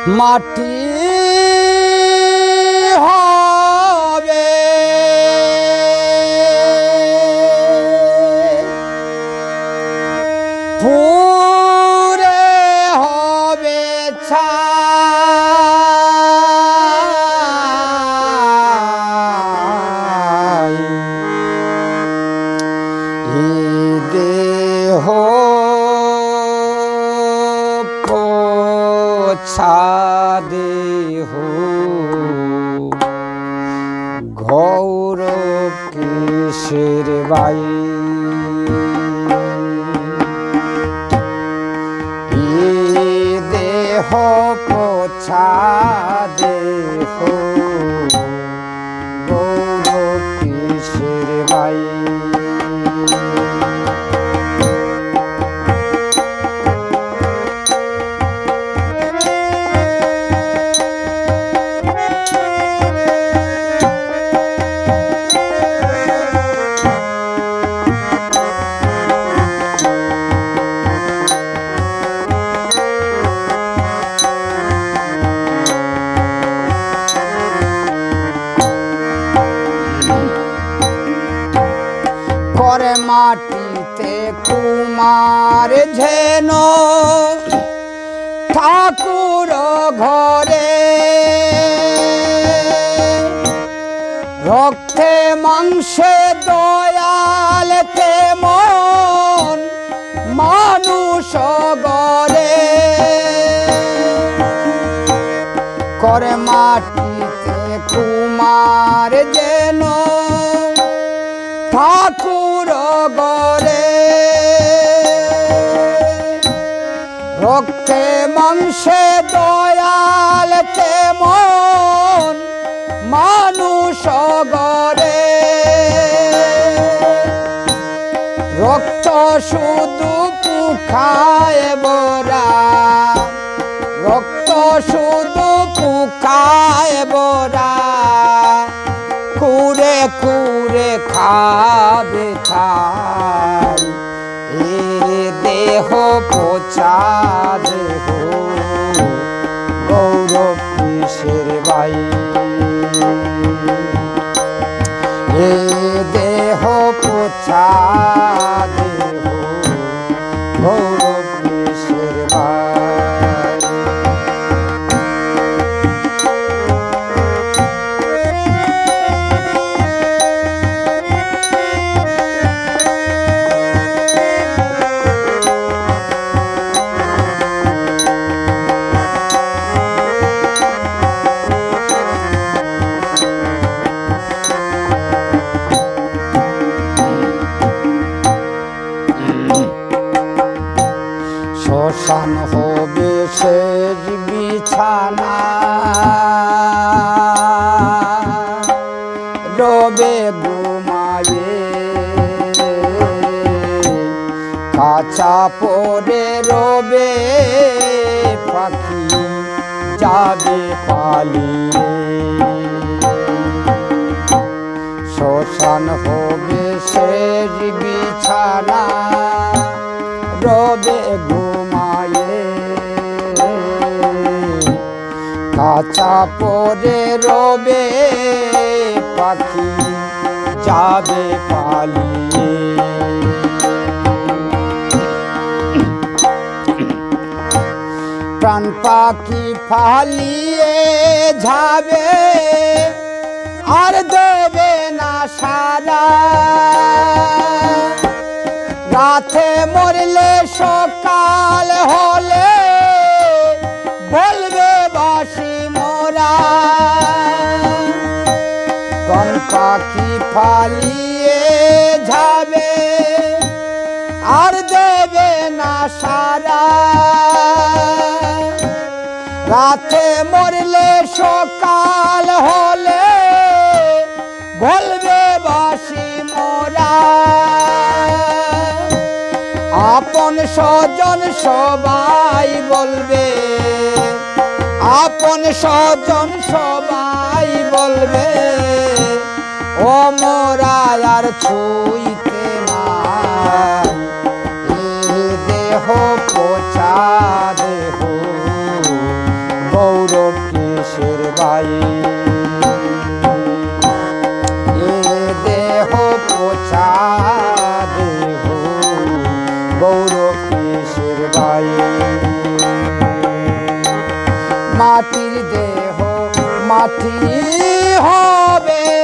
মাটি হবে পুরে হবে ছাই দেহ পোছা দেহ গৌরব কিসের বাই দেহ পোছা দেহ গৌরব কিসের বাই করে মাটিতে কুমার যেন ঠাকুর ঘরে রক্তে মাংসে দয়াল তেমন মানুষ গড়ে করে মাটিতে কুমার যেন ঠাকুর গড়ে রক্তে মাংসে দয়াল তেমন মানুষ গড়ে রক্ত শুধু পুখায় বরা রক্ত শুধু পুখায় বরা কুরে কুরে খাবে ছাই এ দেহ পোছা দেহ গৌরব কিসের বাই এ দেহ পোছা দেহ গৌরব কিসের বাই শ্মশান হবে শেষ বিছানা রবে ঘুমায়ে কাঁচা পড়ে রবে পাখি যাবে পালিয়ে শ্মশান হবে শেষ বিছানা রবে ঘুমায়ে কাঁচা পড়ে রবে পাখি যাবে পালিয়ে প্রাণ পাখি ফালিয়ে যাবে আর দেবে না সারা রাতে মরলে সকাল হলে বলবে বাসি মোরা কোন পাখি ফালিয়ে যাবে আর দেবে না সারা রাতে মরলে সকাল হলে বলবে বাসি মোরা আপন স্বজন সবাই বলবে আপন স্বজন সবাই বলবে ও মোরা আর ছুঁইতে নাই এ দেহ পোছা দেহ গৌরব কিসের ভাই এ দেহ পোছা দেহ গৌরব কিসের ভাই মাটির দেহ মাটি হবে